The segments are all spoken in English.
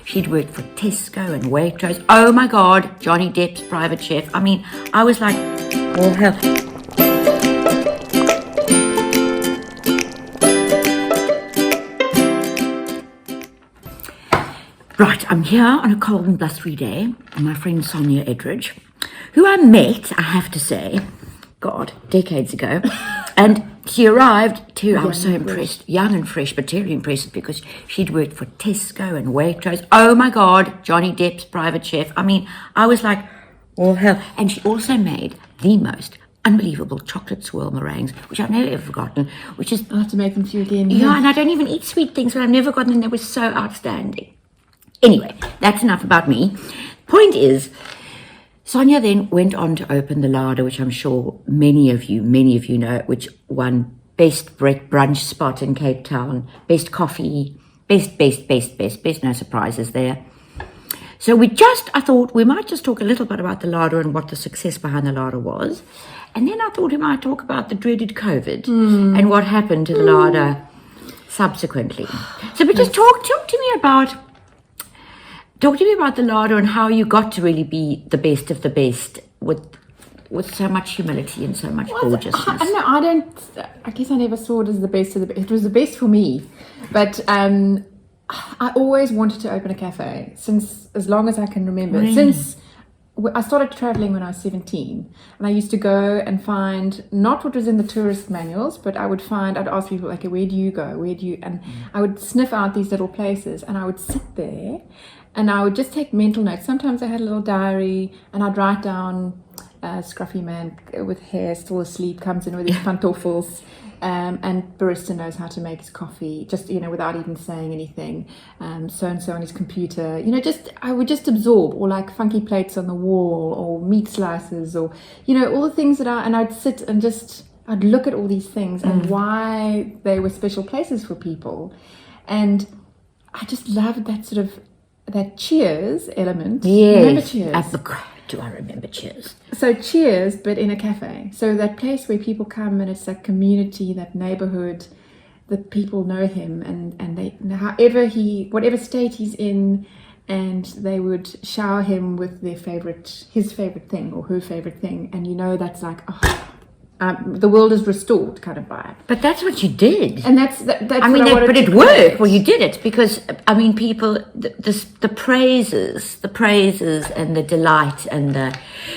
she'd worked for Tesco and Waitrose. Oh my God, Johnny Depp's private chef. I mean, I was like, oh hell. Right, I'm here on a cold and blustery day with my friend Sonja Edridge, who I met, I have to say, God, decades ago. And she arrived too, I was so impressed, young and fresh, but terribly impressive because she'd worked for Tesco and Waitrose. Oh my God, Johnny Depp's private chef. I mean, I was like, oh hell. And she also made the most unbelievable chocolate swirl meringues, which I've never ever forgotten, which is... I'll have to make them for you again. Yeah, and I don't even eat sweet things, but I've never forgotten them. They were so outstanding. Anyway, that's enough about me. Point is, Sonja then went on to open the Larder, which I'm sure many of you know, which won best brunch spot in Cape Town, best coffee, best, no surprises there. So I thought we might just talk a little bit about the Larder and what the success behind the Larder was. And then I thought we might talk about the dreaded COVID and what happened to the Larder subsequently. So but just talk to me about the Larder and how you got to really be the best of the best with so much humility and so much gorgeousness. I guess I never saw it as the best of the best. It was the best for me. But I always wanted to open a cafe since as long as I can remember. Really? Since I started traveling when I was 17, and I used to go and find not what was in the tourist manuals, but I'd ask people like, where do you go? And I would sniff out these little places, and I would sit there and I would just take mental notes. Sometimes I had a little diary and I'd write down a scruffy man with hair still asleep comes in with his pantoffels, and barista knows how to make his coffee, just, without even saying anything. So-and-so on his computer, I would just absorb, or like funky plates on the wall, or meat slices, or, all the things and I'd sit and I'd look at all these things and why they were special places for people. And I just loved that sort of, that Cheers element. Yes. Remember Cheers? Do I remember Cheers? So Cheers, but in a cafe. So that place where people come and it's that community, that neighborhood, the people know him and they, whatever state he's in, and they would shower him with his favorite thing or her favorite thing. And that's like, the world is restored kind of vibe. But that's what you did. And that's but it worked. Well, you did it because, people, the praises and the delight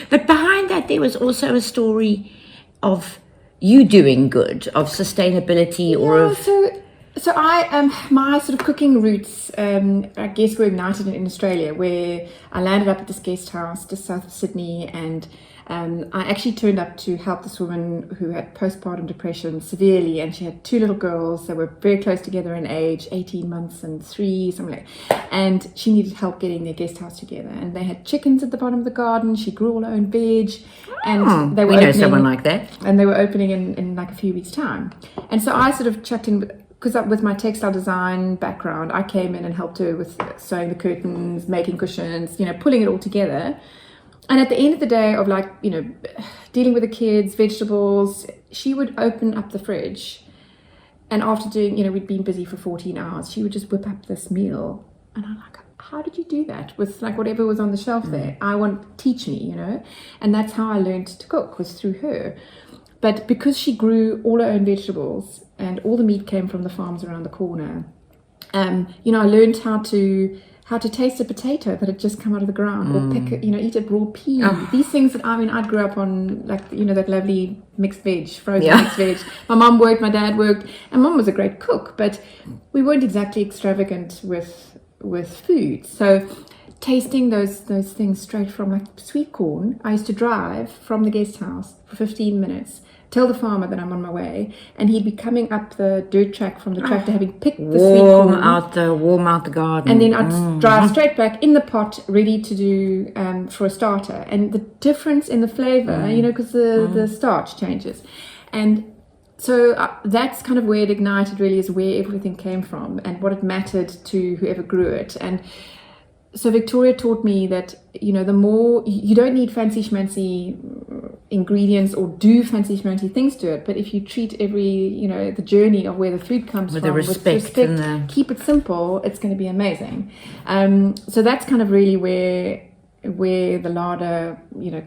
but behind that, there was also a story of you doing good, of sustainability So my sort of cooking roots, I guess, were ignited in Australia, where I landed up at this guest house just south of Sydney, and I actually turned up to help this woman who had postpartum depression severely, and she had two little girls that were very close together in age, 18 months and 3, something like that. And she needed help getting their guest house together. And they had chickens at the bottom of the garden. She grew all her own veg. And they were know someone like that. And they were opening in like a few weeks' time. And so I sort of chucked in, because with my textile design background, I came in and helped her with sewing the curtains, making cushions, pulling it all together. And at the end of the day of dealing with the kids, vegetables, she would open up the fridge, and after doing, we'd been busy for 14 hours, she would just whip up this meal. And I'm like, how did you do that with like whatever was on the shelf there? Teach me, And that's how I learned to cook, was through her. But because she grew all her own vegetables and all the meat came from the farms around the corner, I learned how to taste a potato that had just come out of the ground, or eat a raw pea. These things that, I grew up on, like, that lovely mixed veg, frozen mixed veg. My mum worked, my dad worked, and Mum was a great cook, but we weren't exactly extravagant with food. So tasting those things straight from, like, sweet corn, I used to drive from the guest house for 15 minutes, tell the farmer that I'm on my way, and he'd be coming up the dirt track from the tractor, having picked the sweet corn. Warm out the garden. And then I'd drive straight back in the pot, ready to do for a starter. And the difference in the flavor, because the starch changes. And so that's kind of where it ignited, really, is where everything came from and what it mattered to whoever grew it. And Victoria taught me that, the more, you don't need fancy schmancy ingredients or do fancy schmancy things to it, but if you treat every, the journey of where the food comes with from the respect, and keep it simple, it's going to be amazing. So that's kind of really where the larder,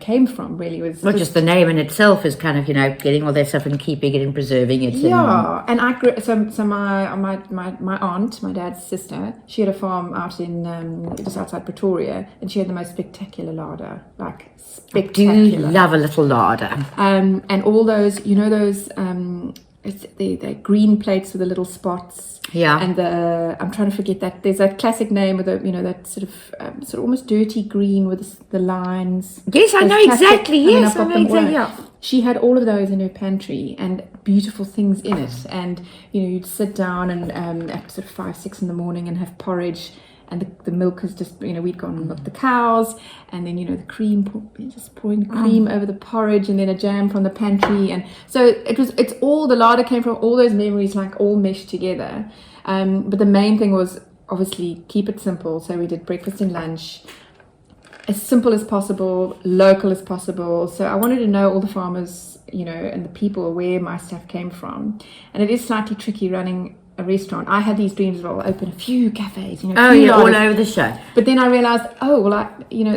came from, really, was just the name in itself is kind of, getting all that stuff and keeping it and preserving it. Yeah, and I grew, so my aunt, my dad's sister, she had a farm out in just outside Pretoria, and she had the most spectacular larder, like spectacular. I do love a little larder. And all those, those it's the green plates with the little spots. Yeah. And I'm trying to forget that. There's that classic name with that sort of almost dirty green with the lines. Yes, I know exactly. Yes, I know exactly. Yeah. She had all of those in her pantry and beautiful things in it. And you'd sit down and at sort of 5, 6 in the morning and have porridge. And the milk is just, we'd gone and milked the cows, and then, the cream, just pouring the cream over the porridge, and then a jam from the pantry. And so it's all, the larder came from all those memories, like all meshed together. But the main thing was obviously keep it simple. So we did breakfast and lunch, as simple as possible, local as possible. So I wanted to know all the farmers, and the people where my stuff came from. And it is slightly tricky running a restaurant. I had these dreams of, I'll open a few cafes, all over the show. But then I realized,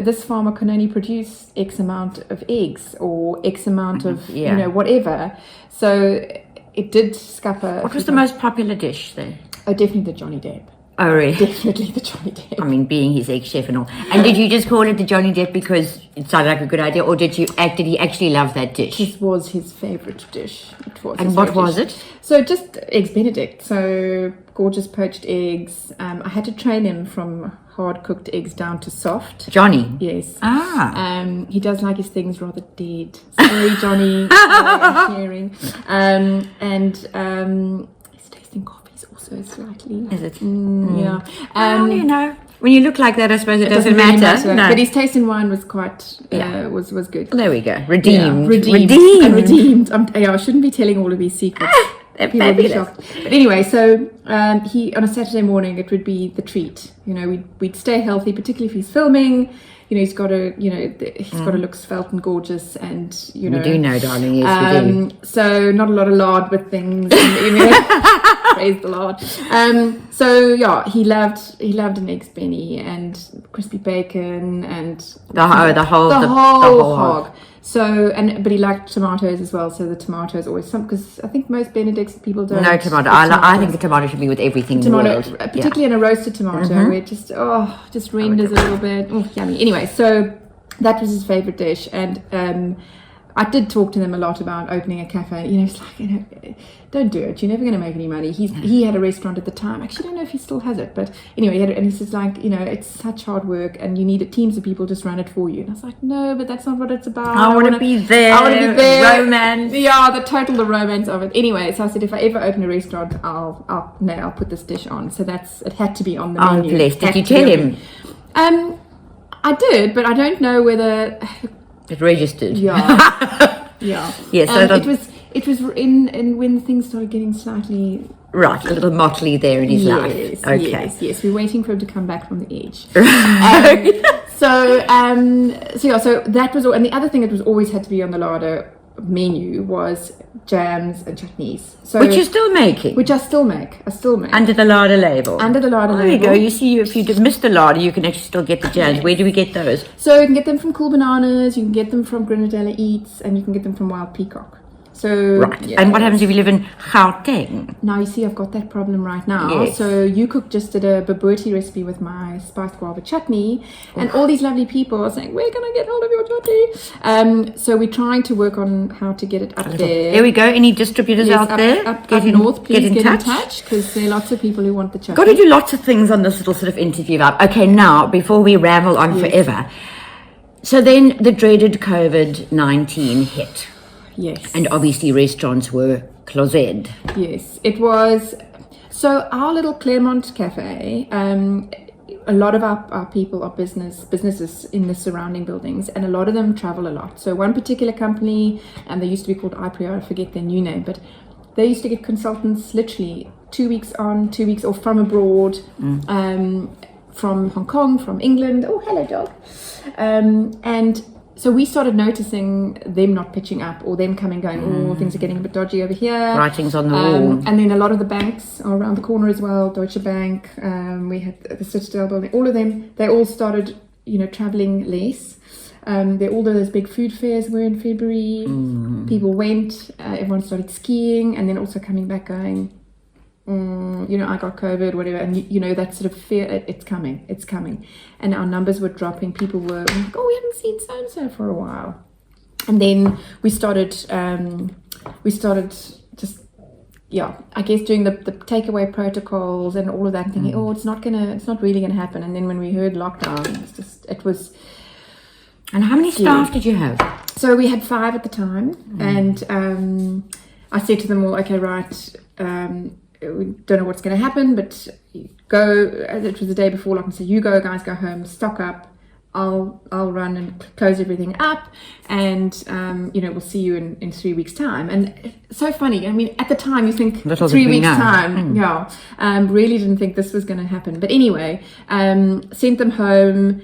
this farmer can only produce X amount of eggs or X amount of, whatever. So it did scupper. What was the most popular dish there? Oh, definitely the Johnny Depp. Oh, really? Definitely the Johnny Depp. I mean, being his ex-chef and all. And did you just call it the Johnny Depp because it sounded like a good idea, or did he actually love that dish? This was his favourite dish. And what was it? So just eggs Benedict. So gorgeous poached eggs. I had to train him from hard-cooked eggs down to soft. Johnny? Yes. He does like his things rather dead. Sorry, Johnny. I'm hearing. And his tasting coffee is also slightly. Is it? Yeah. When you look like that, I suppose it doesn't really matter. No. But his taste in wine was quite was good. There we go. Redeemed. Redeemed. I shouldn't be telling all of these secrets. People will be shocked. But anyway, so he on a Saturday morning it would be the treat. We'd stay healthy, particularly if he's filming. He's got to look svelte and gorgeous, and We do know, darling. Yes, we do. So not a lot of lard with things. Praise the Lord. He loved an eggs Benny and crispy bacon and the whole hog. So but he liked tomatoes as well. So the tomatoes always because I think most Benedicts people don't. No tomato. I think the tomato should be with everything. Tomato, particularly in a roasted tomato, where it just renders a little bit. Oh, yummy. Anyway, so that was his favorite dish, and I did talk to them a lot about opening a cafe. It's like, don't do it. You're never going to make any money. He had a restaurant at the time. Actually, I don't know if he still has it, but anyway, and he says it's such hard work, and you need teams of people just run it for you. And I was like, no, but that's not what it's about. I want to be there. I want to be there. Romance. Yeah, the romance of it. Anyway, so I said, if I ever open a restaurant, I'll put this dish on. So it had to be on the menu. Blessed. Did you tell him? I did, but I don't know whether. It registered. Yeah. Yeah. Yes. It was in when things started getting slightly right, a little motley there in his life. Okay. Yes. We're waiting for him to come back from the edge. So that was all. And the other thing that was always had to be on the larder menu was jams and chutneys. So which you're still making? Which I still make. Under the larder label. Under the larder label. There you go. You see, if you just missed the larder, you can actually still get the jams. Yes. Where do we get those? So you can get them from Cool Bananas, you can get them from Grenadella Eats, and you can get them from Wild Peacock. So right. Yeah. And what happens if you live in Gauteng? Now you see, I've got that problem right now. Yes. So you cook just did a bobotie recipe with my spiced guava chutney, and all these lovely people are saying, "Where can I get hold of your chutney?" So we're trying to work on how to get it up there. There we go. Any distributors out there? Up north, please get in touch, because there are lots of people who want the chutney. Got to do lots of things on this little sort of interview vibe. Okay, now before we ramble on forever, so then the dreaded COVID-19 hit. Yes. And obviously restaurants were closed. Yes, it was. So our little Claremont cafe, a lot of our people are businesses in the surrounding buildings, and a lot of them travel a lot. So one particular company, and they used to be called iPrio, I forget their new name, but they used to get consultants literally 2 weeks on, 2 weeks off from abroad, from Hong Kong, from England. Oh, hello, dog. And so we started noticing them not pitching up, or them coming going, oh, things are getting a bit dodgy over here. Writings on the wall. And then a lot of the banks are around the corner as well. Deutsche Bank, we had the Citadel building, all of them, they all started, traveling less. All those big food fairs were in February. People went, everyone started skiing, and then also coming back going, I got COVID, whatever, and that sort of fear, it's coming, and our numbers were dropping. People were like, oh, we haven't seen so and so for a while, and then we started just, I guess doing the takeaway protocols and all of that, and thinking, oh, it's not really gonna happen. And then when we heard lockdown, it was. And how many staff did you have? So we had 5 at the time, and I said to them all, okay, right. We don't know what's going to happen, but go. It was the day before lockdown, so you guys go home, stock up. I'll run and close everything up, and we'll see you in 3 weeks' time. And it's so funny. I mean, at the time you think 3 weeks' time, really didn't think this was going to happen. But anyway, sent them home.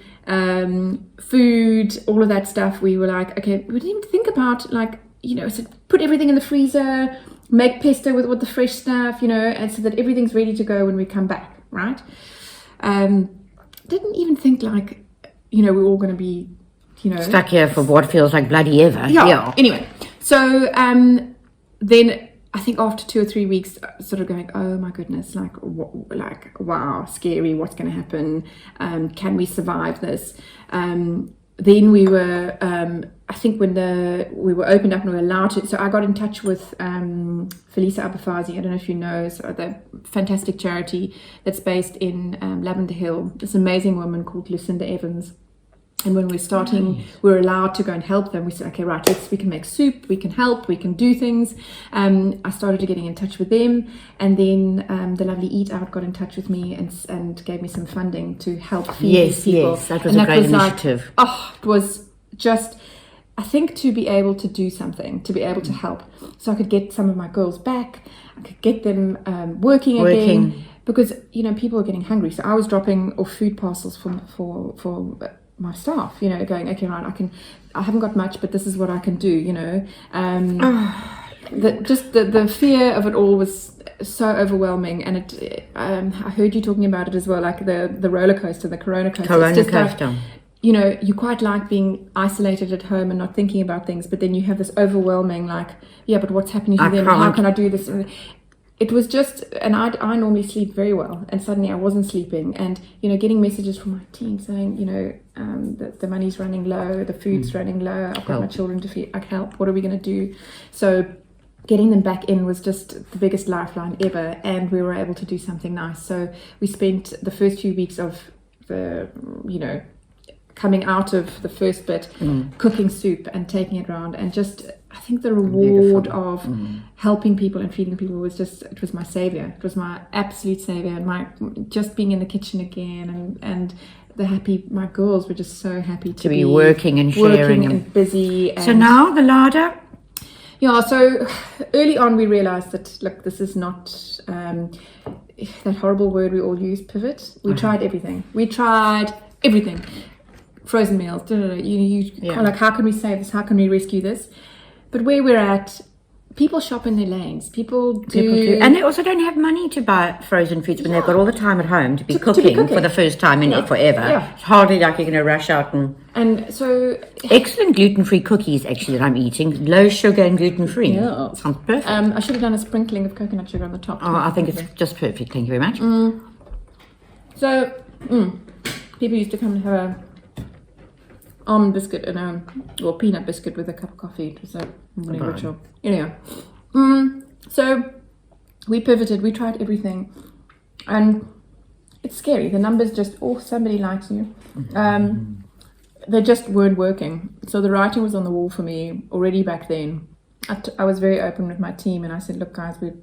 Food, all of that stuff. We were like, okay, we didn't even think about so put everything in the freezer. Make pesto with the fresh stuff, and so that everything's ready to go when we come back, right? Didn't even think we're all going to be, stuck here for what feels like bloody ever. Yeah. Anyway, so then I think after 2 or 3 weeks, sort of going, oh my goodness, wow, scary. What's going to happen? Can we survive this? Then we were, I think when we were opened up and we were allowed to, so I got in touch with Felisa Abafazi, I don't know if you know, so the fantastic charity that's based in Lavender Hill, this amazing woman called Lucinda Evans. And when we're starting, we're allowed to go and help them. We said, okay, right, we can make soup, we can help, we can do things. I started getting in touch with them, and then the lovely Eat Out got in touch with me and gave me some funding to help feed these people. Yes, that was a great initiative. It was just, I think, to be able to do something, to be able to help. So I could get some of my girls back, I could get them working again, because, people were getting hungry. So I was dropping off food parcels for my staff, going, okay, right, I haven't got much, but this is what I can do, the fear of it all was so overwhelming. And I heard you talking about it as well, like the roller coaster, the corona coaster. You quite like being isolated at home and not thinking about things, but then you have this overwhelming, but what's happening to them? How can I do this? It was just, and I normally sleep very well, and suddenly I wasn't sleeping, and getting messages from my team saying, the money's running low, the food's running low, I've got my children to feed, I can help, what are we going to do? So getting them back in was just the biggest lifeline ever, and we were able to do something nice. So we spent the first few weeks of the, coming out of the first bit, cooking soup and taking it around, and just, I think the reward of helping people and feeding people was just, it was my savior. It was my absolute savior, and just being in the kitchen again, and my girls were just so happy to be working and sharing and busy. And so now the larder. Yeah, so early on we realized that, look, this is not that horrible word we all use, pivot. We tried everything. Frozen meals, how can we save this? How can we rescue this? But where we're at, people shop in their lanes. People do. And they also don't have money to buy frozen foods when they've got all the time at home to be cooking for the first time in forever. Yeah. It's hardly like you're going to rush out and so... Excellent gluten-free cookies, actually, that I'm eating. Low sugar and gluten-free. Yeah. Sounds perfect. I should have done a sprinkling of coconut sugar on the top. Oh, I think it's just perfect. Thank you very much. So, people used to come and have a almond biscuit or peanut biscuit with a cup of coffee. It was a morning ritual. So we pivoted, we tried everything, and it's scary. The numbers just, somebody likes you. They just weren't working. So the writing was on the wall for me already back then. I was very open with my team, and I said, look guys, we're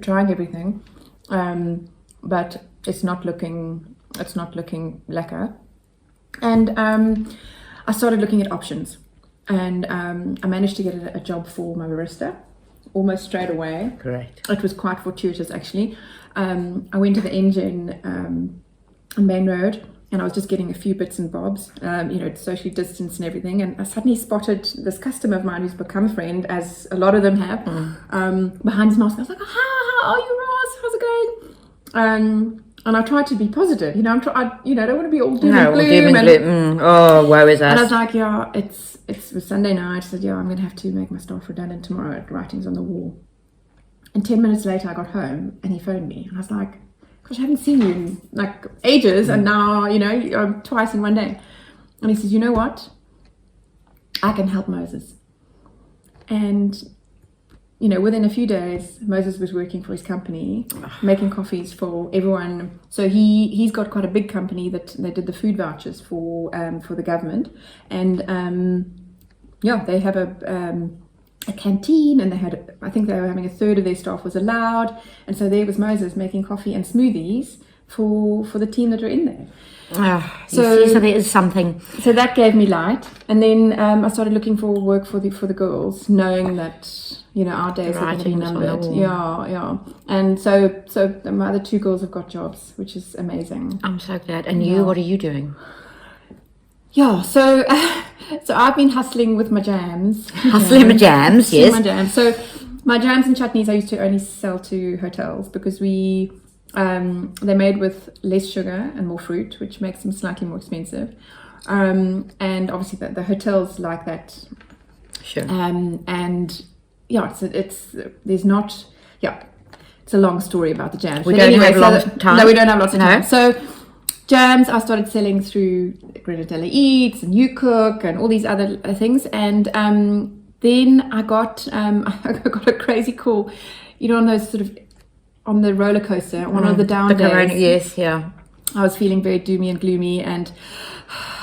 trying everything, but it's not looking lekker. And I started looking at options, and I managed to get a job for my barista almost straight away. Correct. It was quite fortuitous, actually. I went to the engine on Main Road, and I was just getting a few bits and bobs, socially distanced and everything. And I suddenly spotted this customer of mine who's become a friend, as a lot of them have, behind his mask. I was like, how are you, Ross? How's it going? And I tried to be positive. I don't want to be all doom and gloom. Oh, woe is us. And I was like, yeah, it was Sunday night. I said, yeah, I'm going to have to make my staff redundant tomorrow. Writings on the wall. And 10 minutes later, I got home and he phoned me. And I was like, gosh, I haven't seen you in like ages. And now, twice in one day. And he says, you know what? I can help Moses. And, within a few days, Moses was working for his company, making coffees for everyone. So he's got quite a big company that they did the food vouchers for the government. And, they have a canteen, and I think they were having a third of their staff was allowed, and so there was Moses making coffee and smoothies for the team that are in there. So there is something. So that gave me light, and then I started looking for work for the girls, knowing that our days are going to be numbered. Yeah. And so my other 2 girls have got jobs, which is amazing. I'm so glad. And you, what are you doing? Yeah, so I've been hustling with my jams. Hustling my jams, yes. My jams. So my jams and chutneys I used to only sell to hotels because they're made with less sugar and more fruit, which makes them slightly more expensive. And obviously the hotels like that. Sure. It's a long story about the jams. We don't have lots of time. No, we don't have lots of time. So jams I started selling through Grenadilla Eats and You Cook and all these other things, and then I got a crazy call, on those sort of on the roller coaster, one of the down days. Corona, yes, yeah. I was feeling very doomy and gloomy, and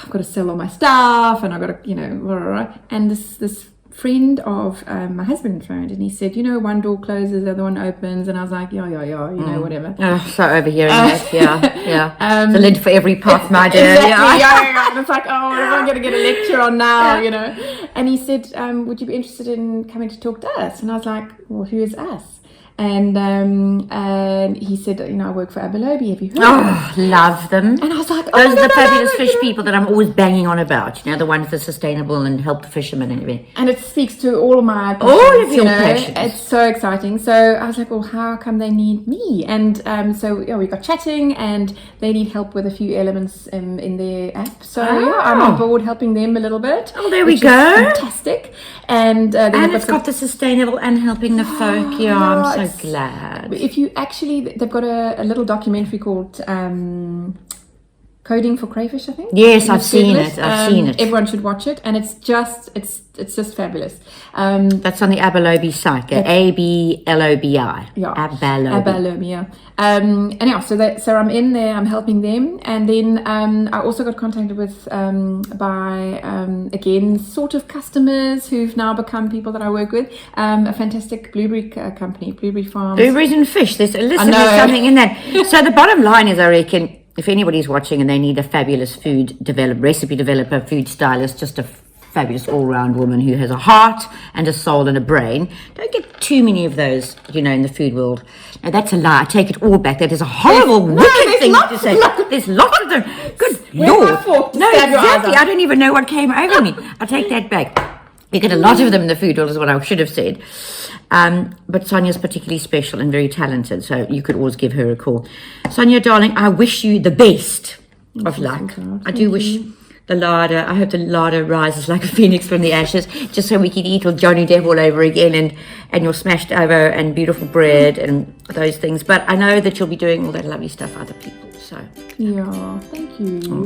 I've got to sell all my stuff, and I've got to, and this friend of my husband phoned, and he said, one door closes, the other one opens, and I was like, whatever. Oh, so overhearing that, yeah. The lid for every pot, my dear. Exactly, yeah. And it's like, oh, what am I going to get a lecture on now, And he said, would you be interested in coming to talk to us? And I was like, well, who is us? And he said, I work for Abelobi. Have you heard of them? Love them. And I was like, those are the fabulous fish people that I'm always banging on about. The ones that are sustainable and help the fishermen and everything. And it speaks to all of my passions, all of your passions. It's so exciting. So I was like, well, how come they need me? And we got chatting, and they need help with a few elements in their app. So I'm on board helping them a little bit. Oh, there we go. Fantastic. And it's got the sustainable and helping the folk. Yeah, I'm so glad. If you they've got a little documentary called Coding for Crayfish, I think. Yes, I've seen it. Everyone should watch it, and it's just fabulous. That's on the Abelobi site. Ablobi. Yeah, Abelobi. Yeah. So I'm in there. I'm helping them, and then I also got contacted with by again sort of customers who've now become people that I work with. A fantastic blueberry company, Blueberry Farms. Blueberries and fish. There's something in that. So the bottom line is, I reckon, if anybody's watching and they need a fabulous recipe developer, food stylist, just a fabulous all-round woman who has a heart and a soul and a brain, don't get too many of those, in the food world. Now, that's a lie. I take it all back. That is a horrible, wicked thing to say. There's lots of them. Good Lord. No, exactly. I don't even know what came over me. I take that back. You get a lot of them in the food world is what I should have said. But Sonja's particularly special and very talented, so you could always give her a call. Sonja, darling, I wish you the best of luck. I do wish the larder, I hope the larder rises like a phoenix from the ashes, just so we can eat with Johnny Depp all over again, and your smashed over and beautiful bread and those things. But I know that you'll be doing all that lovely stuff for other people. So yeah, thank you.